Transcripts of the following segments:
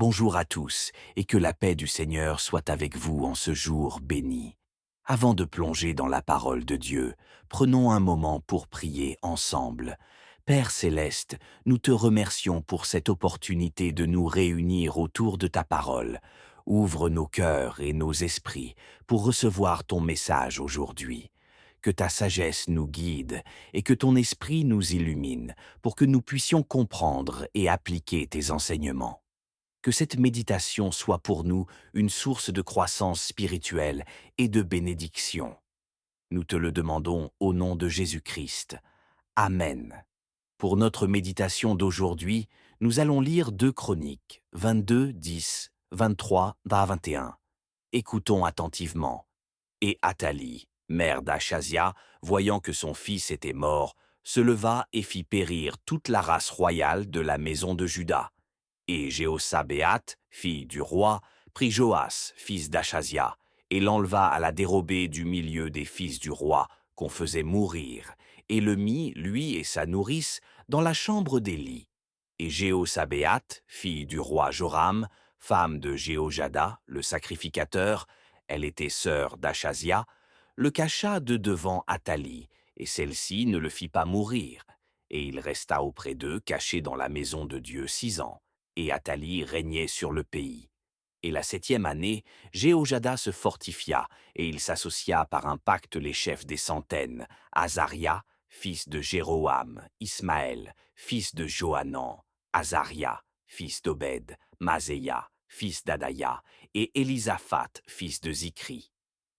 Bonjour à tous, et que la paix du Seigneur soit avec vous en ce jour béni. Avant de plonger dans la parole de Dieu, prenons un moment pour prier ensemble. Père céleste, nous te remercions pour cette opportunité de nous réunir autour de ta parole. Ouvre nos cœurs et nos esprits pour recevoir ton message aujourd'hui. Que ta sagesse nous guide et que ton esprit nous illumine pour que nous puissions comprendre et appliquer tes enseignements. Que cette méditation soit pour nous une source de croissance spirituelle et de bénédiction. Nous te le demandons au nom de Jésus-Christ. Amen. Pour notre méditation d'aujourd'hui, nous allons lire 2 Chroniques, 22, 10, 23 à 21. Écoutons attentivement. Et Athalie, mère d'Achazia, voyant que son fils était mort, se leva et fit périr toute la race royale de la maison de Juda. Et Jéhosabéat, fille du roi, prit Joas, fils d'Achazia, et l'enleva à la dérobée du milieu des fils du roi, qu'on faisait mourir, et le mit, lui et sa nourrice, dans la chambre d'Élie. Et Jéhosabéat, fille du roi Joram, femme de Jéhojada, le sacrificateur, elle était sœur d'Achazia, le cacha de devant Athalie, et celle-ci ne le fit pas mourir. Et il resta auprès d'eux, caché dans la maison de Dieu 6 ans. Et Athalie régnait sur le pays. Et la 7e année, Jéhojada se fortifia, et il s'associa par un pacte les chefs des centaines, Azaria, fils de Jéroham, Ismaël, fils de Johanan, Azaria, fils d'Obed, Maséia, fils d'Adaya, et Élisaphat, fils de Zikri.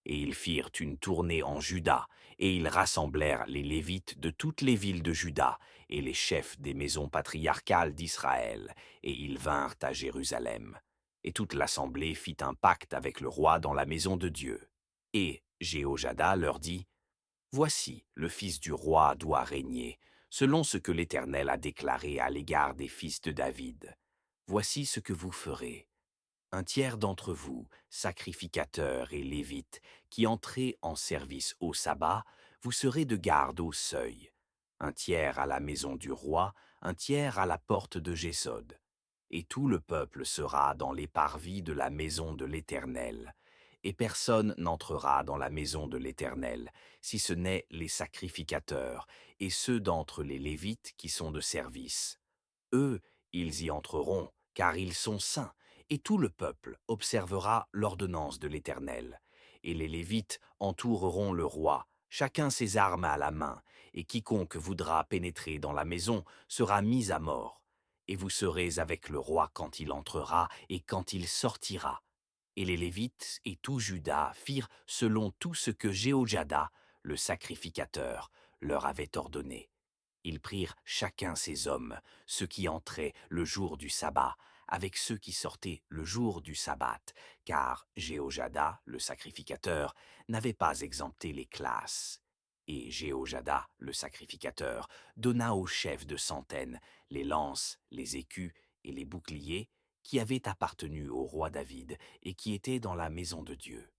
Et ils firent une tournée en Juda, et ils rassemblèrent les Lévites de toutes les villes de Juda, et les chefs des maisons patriarcales d'Israël, et ils vinrent à Jérusalem. Et toute l'assemblée fit un pacte avec le roi dans la maison de Dieu. Et Jéhojada leur dit, Voici, le fils du roi doit régner, selon ce que l'Éternel a déclaré à l'égard des fils de David. Voici ce que vous ferez. Un tiers d'entre vous, sacrificateurs et lévites, qui entrez en service au sabbat, vous serez de garde au seuil. Un tiers à la maison du roi, un tiers à la porte de Gésod. Et tout le peuple sera dans les parvis de la maison de l'Éternel. Et personne n'entrera dans la maison de l'Éternel, si ce n'est les sacrificateurs, et ceux d'entre les Lévites qui sont de service. Eux, ils y entreront, car ils sont saints, et tout le peuple observera l'ordonnance de l'Éternel. Et les Lévites entoureront le roi, chacun ses armes à la main, et quiconque voudra pénétrer dans la maison sera mis à mort. Et vous serez avec le roi quand il entrera et quand il sortira. Et les Lévites et tout Juda firent selon tout ce que Jéhojada, le sacrificateur, leur avait ordonné. Ils prirent chacun ses hommes, ceux qui entraient le jour du sabbat, avec ceux qui sortaient le jour du sabbat, car Jéhojada, le sacrificateur, n'avait pas exempté les classes. Et Jéhojada, le sacrificateur, donna aux chefs de centaines les lances, les écus et les boucliers qui avaient appartenu au roi David et qui étaient dans la maison de Dieu.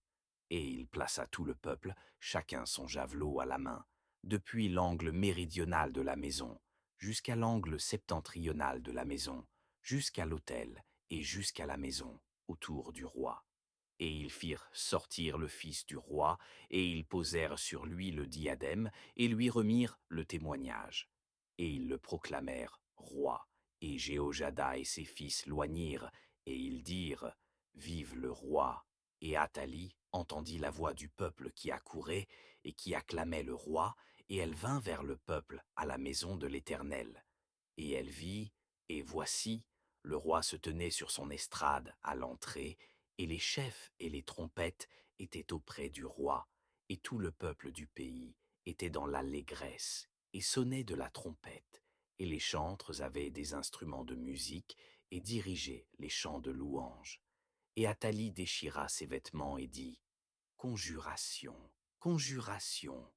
Et il plaça tout le peuple, chacun son javelot à la main, depuis l'angle méridional de la maison, jusqu'à l'angle septentrional de la maison, jusqu'à l'autel et jusqu'à la maison, autour du roi. Et ils firent sortir le fils du roi, et ils posèrent sur lui le diadème, et lui remirent le témoignage. Et ils le proclamèrent roi, et Jéhojada et ses fils l'oignirent, et ils dirent, Vive le roi. Et Athalie entendit la voix du peuple qui accourait et qui acclamait le roi, et elle vint vers le peuple à la maison de l'Éternel. Et elle vit, et voici, le roi se tenait sur son estrade à l'entrée, et les chefs et les trompettes étaient auprès du roi, et tout le peuple du pays était dans l'allégresse, et sonnait de la trompette, et les chantres avaient des instruments de musique, et dirigeaient les chants de louange. Et Athalie déchira ses vêtements et dit, Conjuration, conjuration.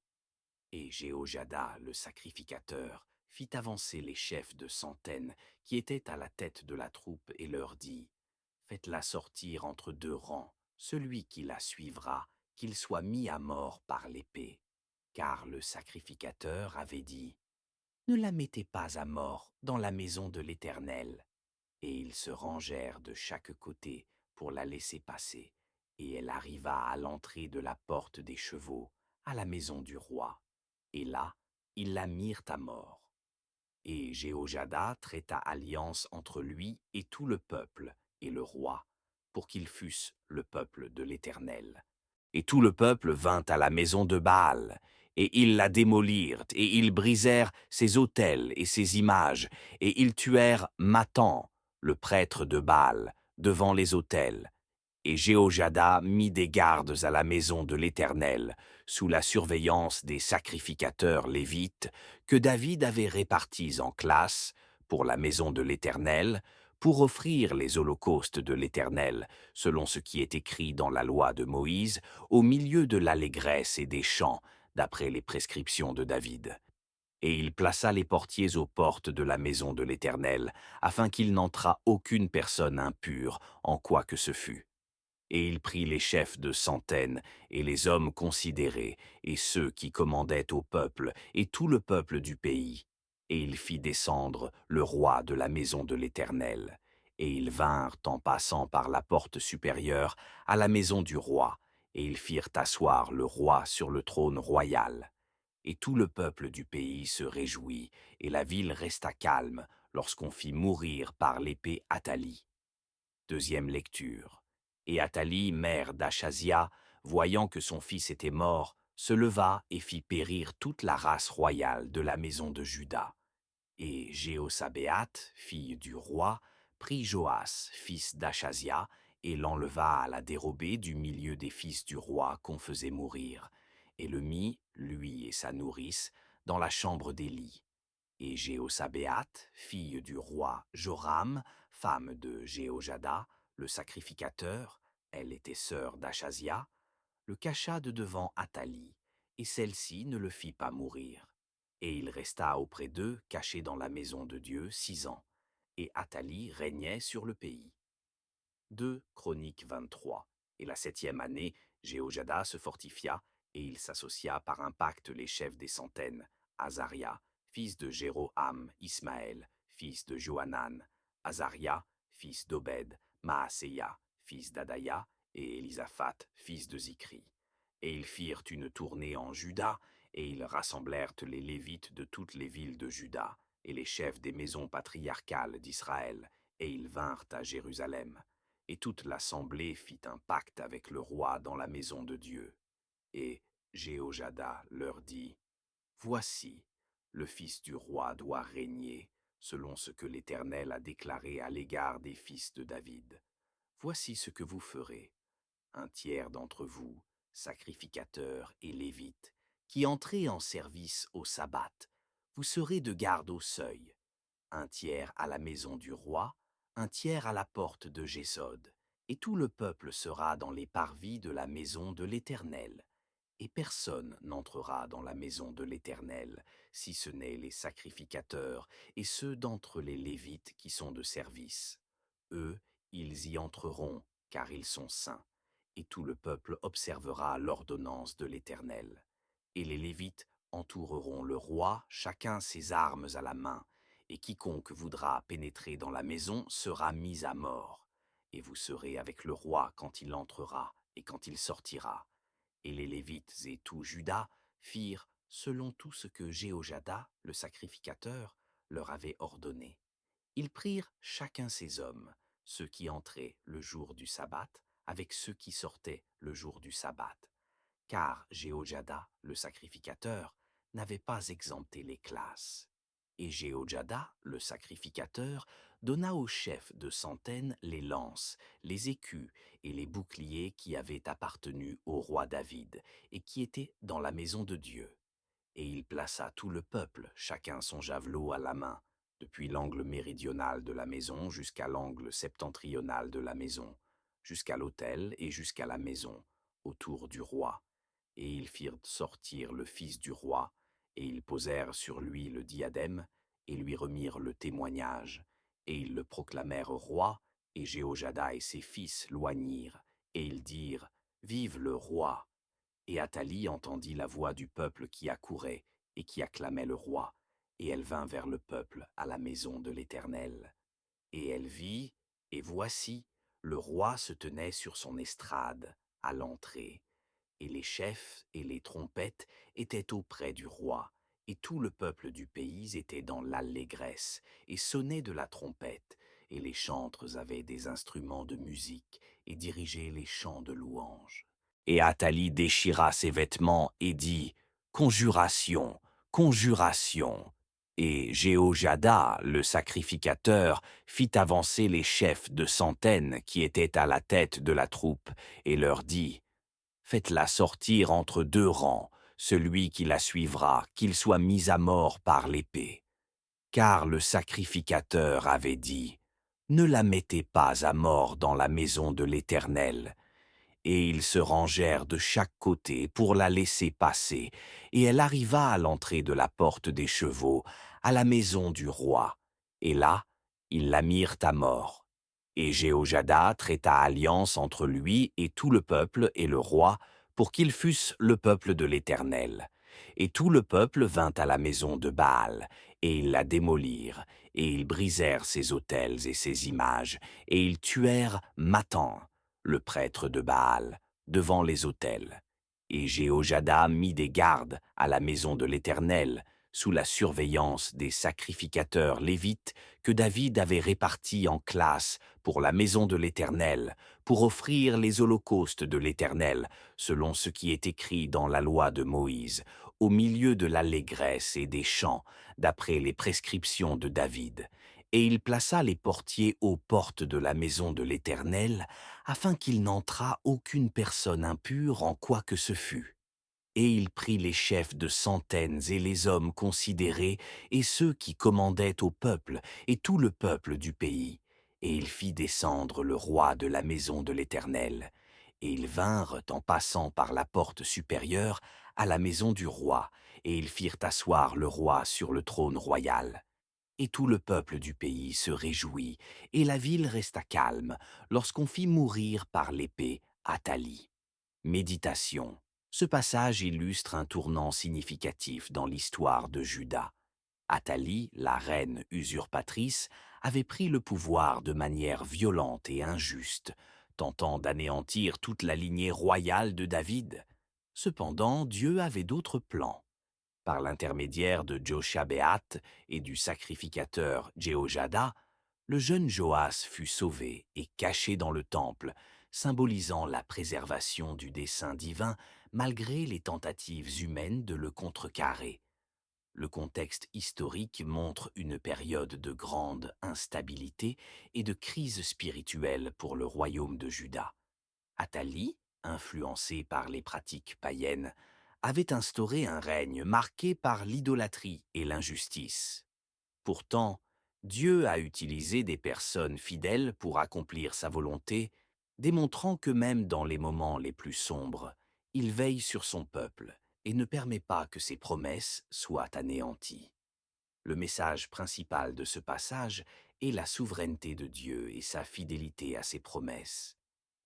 Et Jéhojada, le sacrificateur, fit avancer les chefs de centaines qui étaient à la tête de la troupe et leur dit, Faites-la sortir entre 2 rangs, celui qui la suivra, qu'il soit mis à mort par l'épée. Car le sacrificateur avait dit, Ne la mettez pas à mort dans la maison de l'Éternel. et ils se rangèrent de chaque côté pour la laisser passer, et elle arriva à l'entrée de la porte des chevaux, à la maison du roi, et là, ils la mirent à mort. Et Jéhojada traita alliance entre lui et tout le peuple et le roi, pour qu'ils fussent le peuple de l'Éternel. Et tout le peuple vint à la maison de Baal, et ils la démolirent, et ils brisèrent ses autels et ses images, et ils tuèrent Mathan, le prêtre de Baal, devant les autels. Et Jéhojada mit des gardes à la maison de l'Éternel, sous la surveillance des sacrificateurs lévites, que David avait répartis en classes, pour la maison de l'Éternel, pour offrir les holocaustes de l'Éternel, selon ce qui est écrit dans la loi de Moïse, au milieu de l'allégresse et des chants, d'après les prescriptions de David. Et il plaça les portiers aux portes de la maison de l'Éternel, afin qu'il n'entrât aucune personne impure, en quoi que ce fût. Et il prit les chefs de centaines, et les hommes considérés, et ceux qui commandaient au peuple, et tout le peuple du pays. Et il fit descendre le roi de la maison de l'Éternel. Et ils vinrent en passant par la porte supérieure à la maison du roi, et ils firent asseoir le roi sur le trône royal. Et tout le peuple du pays se réjouit, et la ville resta calme lorsqu'on fit mourir par l'épée Athalie. Deuxième lecture. Et Athalie, mère d'Achazia, voyant que son fils était mort, se leva et fit périr toute la race royale de la maison de Juda. Et Jéhosabéath, fille du roi, prit Joas, fils d'Achazia, et l'enleva à la dérobée du milieu des fils du roi qu'on faisait mourir, et le mit, lui et sa nourrice, dans la chambre d'Élie. Et Jéhosabéath, fille du roi Joram, femme de Jéhojada, le sacrificateur, elle était sœur d'Achazia, le cacha de devant Athalie, et celle-ci ne le fit pas mourir. Et il resta auprès d'eux, caché dans la maison de Dieu, 6 ans, et Athalie régnait sur le pays. 2 Chroniques 23. Et la 7e année, Jéhojada se fortifia, et il s'associa par un pacte les chefs des centaines, Azaria, fils de Jéroham, Ismaël, fils de Johanan, Azaria, fils d'Obed, Maaseya, fils d'Adaya, et Élisaphat, fils de Zikri. Et ils firent une tournée en Juda, et ils rassemblèrent les Lévites de toutes les villes de Juda, et les chefs des maisons patriarcales d'Israël, et ils vinrent à Jérusalem. Et toute l'assemblée fit un pacte avec le roi dans la maison de Dieu. Et Jéhojada leur dit, Voici, le fils du roi doit régner, selon ce que l'Éternel a déclaré à l'égard des fils de David. Voici ce que vous ferez. Un tiers d'entre vous, sacrificateurs et lévites, qui entrez en service au sabbat, vous serez de garde au seuil, un tiers à la maison du roi, un tiers à la porte de Gésod, et tout le peuple sera dans les parvis de la maison de l'Éternel. Et personne n'entrera dans la maison de l'Éternel, si ce n'est les sacrificateurs et ceux d'entre les Lévites qui sont de service. Eux, ils y entreront, car ils sont saints, et tout le peuple observera l'ordonnance de l'Éternel. Et les Lévites entoureront le roi, chacun ses armes à la main, et quiconque voudra pénétrer dans la maison sera mis à mort. Et vous serez avec le roi quand il entrera et quand il sortira. Et les Lévites et tout Juda firent selon tout ce que Jéhojada, le sacrificateur, leur avait ordonné. Ils prirent chacun ses hommes, ceux qui entraient le jour du sabbat, avec ceux qui sortaient le jour du sabbat, car Jéhojada, le sacrificateur, n'avait pas exempté les classes. Et Jéhojada, le sacrificateur, donna aux chefs de centaines les lances, les écus et les boucliers qui avaient appartenu au roi David et qui étaient dans la maison de Dieu. Et il plaça tout le peuple, chacun son javelot à la main, depuis l'angle méridional de la maison jusqu'à l'angle septentrional de la maison, jusqu'à l'autel et jusqu'à la maison, autour du roi. Et ils firent sortir le fils du roi, et ils posèrent sur lui le diadème, et lui remirent le témoignage, et ils le proclamèrent roi, et Jéhojada et ses fils loignirent, et ils dirent, Vive le roi! Et Athalie entendit la voix du peuple qui accourait et qui acclamait le roi, et elle vint vers le peuple à la maison de l'Éternel. Et elle vit, et voici, le roi se tenait sur son estrade, à l'entrée, et les chefs et les trompettes étaient auprès du roi, et tout le peuple du pays était dans l'allégresse, et sonnait de la trompette, et les chantres avaient des instruments de musique, et dirigeaient les chants de louange. Et Athalie déchira ses vêtements et dit, Conjuration, conjuration. Et Jéhojada, le sacrificateur, fit avancer les chefs de centaines qui étaient à la tête de la troupe, et leur dit, Faites-la sortir entre deux rangs, celui qui la suivra, qu'il soit mis à mort par l'épée. Car le sacrificateur avait dit, Ne la mettez pas à mort dans la maison de l'Éternel. Et ils se rangèrent de chaque côté pour la laisser passer, et elle arriva à l'entrée de la porte des chevaux, à la maison du roi. Et là, ils la mirent à mort. Et Jéhojada traita alliance entre lui et tout le peuple et le roi, pour qu'ils fussent le peuple de l'Éternel. Et tout le peuple vint à la maison de Baal, et ils la démolirent, et ils brisèrent ses autels et ses images, et ils tuèrent Mathan, le prêtre de Baal, devant les autels. Et Jéhojada mit des gardes à la maison de l'Éternel, sous la surveillance des sacrificateurs lévites que David avait répartis en classes pour la maison de l'Éternel, pour offrir les holocaustes de l'Éternel, selon ce qui est écrit dans la loi de Moïse, au milieu de l'allégresse et des chants, d'après les prescriptions de David. Et il plaça les portiers aux portes de la maison de l'Éternel, afin qu'il n'entrât aucune personne impure en quoi que ce fût. Et il prit les chefs de centaines et les hommes considérés, et ceux qui commandaient au peuple, et tout le peuple du pays. Et il fit descendre le roi de la maison de l'Éternel. Et ils vinrent, en passant par la porte supérieure, à la maison du roi, et ils firent asseoir le roi sur le trône royal. Et tout le peuple du pays se réjouit, et la ville resta calme, lorsqu'on fit mourir par l'épée Athalie. Méditation. Ce passage illustre un tournant significatif dans l'histoire de Juda. Athalie, la reine usurpatrice, avait pris le pouvoir de manière violente et injuste, tentant d'anéantir toute la lignée royale de David. Cependant, Dieu avait d'autres plans. Par l'intermédiaire de Joshabéath et du sacrificateur Jéhojada, le jeune Joas fut sauvé et caché dans le temple, symbolisant la préservation du dessein divin malgré les tentatives humaines de le contrecarrer. Le contexte historique montre une période de grande instabilité et de crise spirituelle pour le royaume de Juda. Athalie, influencée par les pratiques païennes, avait instauré un règne marqué par l'idolâtrie et l'injustice. Pourtant, Dieu a utilisé des personnes fidèles pour accomplir sa volonté, démontrant que même dans les moments les plus sombres, il veille sur son peuple et ne permet pas que ses promesses soient anéanties. Le message principal de ce passage est la souveraineté de Dieu et sa fidélité à ses promesses.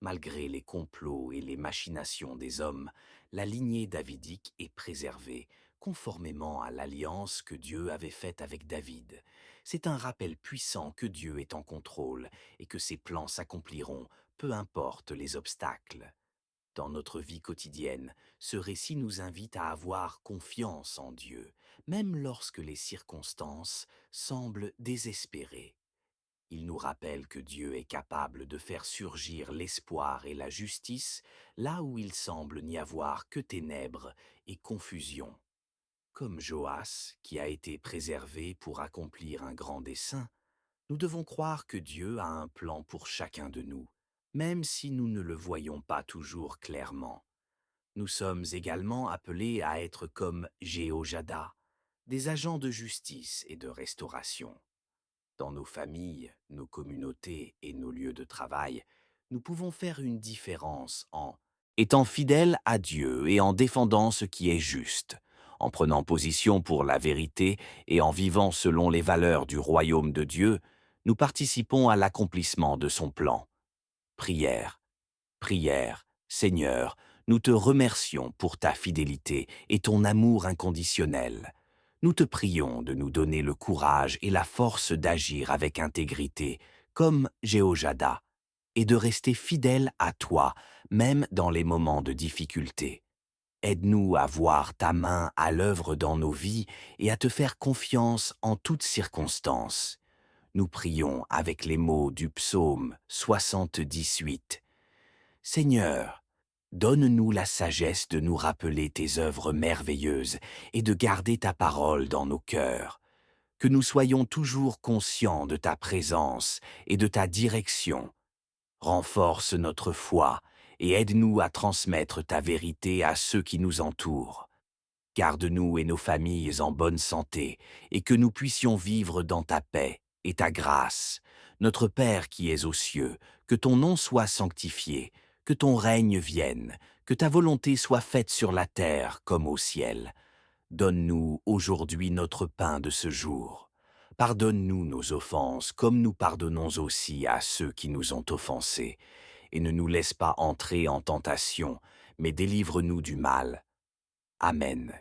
Malgré les complots et les machinations des hommes, la lignée davidique est préservée, conformément à l'alliance que Dieu avait faite avec David. C'est un rappel puissant que Dieu est en contrôle et que ses plans s'accompliront, peu importe les obstacles. Dans notre vie quotidienne, ce récit nous invite à avoir confiance en Dieu, même lorsque les circonstances semblent désespérées. Il nous rappelle que Dieu est capable de faire surgir l'espoir et la justice là où il semble n'y avoir que ténèbres et confusion. Comme Joas, qui a été préservé pour accomplir un grand dessein, nous devons croire que Dieu a un plan pour chacun de nous, même si nous ne le voyons pas toujours clairement. Nous sommes également appelés à être comme Jéhojada, des agents de justice et de restauration. Dans nos familles, nos communautés et nos lieux de travail, nous pouvons faire une différence en étant fidèles à Dieu et en défendant ce qui est juste, en prenant position pour la vérité et en vivant selon les valeurs du royaume de Dieu, nous participons à l'accomplissement de son plan. Prière. Prière. Seigneur, nous te remercions pour ta fidélité et ton amour inconditionnel. Nous te prions de nous donner le courage et la force d'agir avec intégrité, comme Jéhojada, et de rester fidèles à toi, même dans les moments de difficulté. Aide-nous à voir ta main à l'œuvre dans nos vies et à te faire confiance en toutes circonstances. Nous prions avec les mots du psaume 78. Seigneur, donne-nous la sagesse de nous rappeler tes œuvres merveilleuses et de garder ta parole dans nos cœurs. Que nous soyons toujours conscients de ta présence et de ta direction. Renforce notre foi et aide-nous à transmettre ta vérité à ceux qui nous entourent. Garde-nous et nos familles en bonne santé et que nous puissions vivre dans ta paix et ta grâce. Notre Père qui es aux cieux, que ton nom soit sanctifié, que ton règne vienne, que ta volonté soit faite sur la terre comme au ciel. Donne-nous aujourd'hui notre pain de ce jour. Pardonne-nous nos offenses, comme nous pardonnons aussi à ceux qui nous ont offensés. Et ne nous laisse pas entrer en tentation, mais délivre-nous du mal. Amen.